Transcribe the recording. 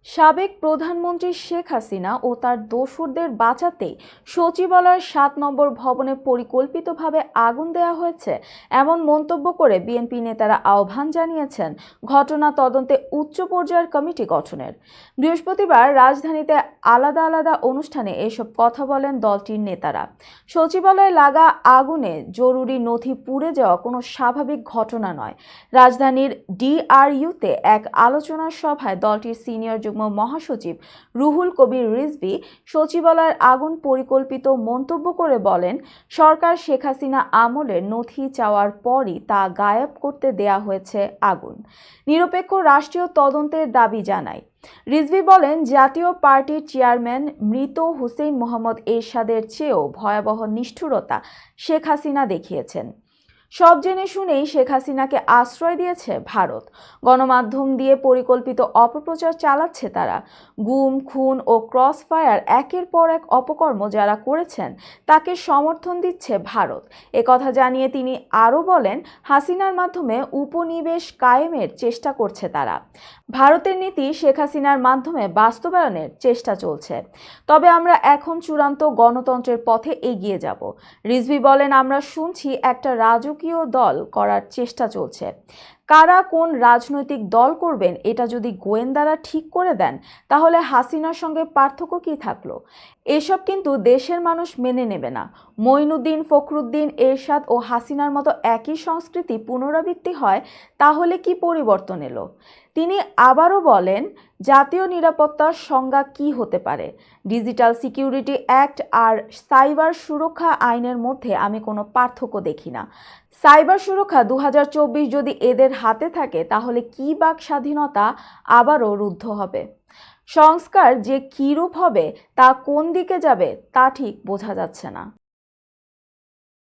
সাবেক প্রধানমন্ত্রী শেখ হাসিনা ও তার দোসরদের বাঁচাতে সচিবালয়ের ৭ নম্বর ভবনে পরিকল্পিতভাবে আগুন দেওয়া হয়েছে এমন মন্তব্য করে বিএনপি নেতারা আহ্বান জানিয়েছেন ঘটনা তদন্তে উচ্চ পর্যায়ের কমিটি গঠনের। বৃহস্পতিবার রাজধানীতে আলাদা আলাদা অনুষ্ঠানে এসব কথা বলেন দলটির নেতারা। সচিবালয়ে লাগা আগুনে জরুরি নথি পুড়ে যাওয়া কোনো স্বাভাবিক ঘটনা নয়। রাজধানীর ডিআরইউতে এক আলোচনা সভায় দলটির সিনিয়র যুগ্ম মহাসচিব রুহুল কবির রিজভী সচিবালয়ের আগুন পরিকল্পিত মন্তব্য করে বলেন, সরকার শেখ হাসিনা আমলের নথি চাওয়ার পরই তা গায়েব করতে দেয়া হয়েছে আগুন। নিরপেক্ষ রাষ্ট্রীয় তদন্তের দাবি জানায়। রিজভী বলেন, জাতীয় পার্টির চেয়ারম্যান মৃত হুসেইন মোহাম্মদ এরশাদের চেয়েও ভয়াবহ নিষ্ঠুরতা শেখ হাসিনা দেখিয়েছেন। সব জেনে শুনেই শেখ হাসিনাকে আশ্রয় দিয়েছে ভারত। গণমাধ্যম দিয়ে পরিকল্পিত অপপ্রচার চালাচ্ছে তারা। গুম, খুন ও ক্রস ফায়ার একের পর এক অপকর্ম যারা করেছেন তাকে সমর্থন দিচ্ছে ভারত। একথা জানিয়ে তিনি আরও বলেন, হাসিনার মাধ্যমে উপনিবেশ কায়েমের চেষ্টা করছে তারা। ভারতের নীতি শেখ হাসিনার মাধ্যমে বাস্তবায়নের চেষ্টা চলছে। তবে আমরা এখন চূড়ান্ত গণতন্ত্রের পথে এগিয়ে যাব। রিজভী বলেন, আমরা শুনছি একটা রাজকীয় দল করার চেষ্টা চলছে। কারা কোন রাজনৈতিক দল করবেন এটা যদি গোয়েন্দারা ঠিক করে দেন তাহলে হাসিনার সঙ্গে পার্থক্য কি থাকলো? এসব কিন্তু দেশের মানুষ মেনে নেবে না। মঈনুদ্দিন, ফখরুদ্দিন, এরশাদ ও হাসিনার মতো একই সংস্কৃতি পুনরাবৃত্তি হয় তাহলে কি পরিবর্তন এলো? তিনি আবারও বলেন, জাতীয় নিরাপত্তার সংজ্ঞা কি হতে পারে? ডিজিটাল সিকিউরিটি অ্যাক্ট আর সাইবার সুরক্ষা আইনের মধ্যে আমি কোনো পার্থক্য দেখি না। সাইবার সুরক্ষা 2024 যদি এদের হাতে থাকে তাহলে কি বাক স্বাধীনতা আবারও রুদ্ধ হবে? সংস্কার যে কী রূপ হবে তা কোন দিকে যাবে তা ঠিক বোঝা যাচ্ছে না।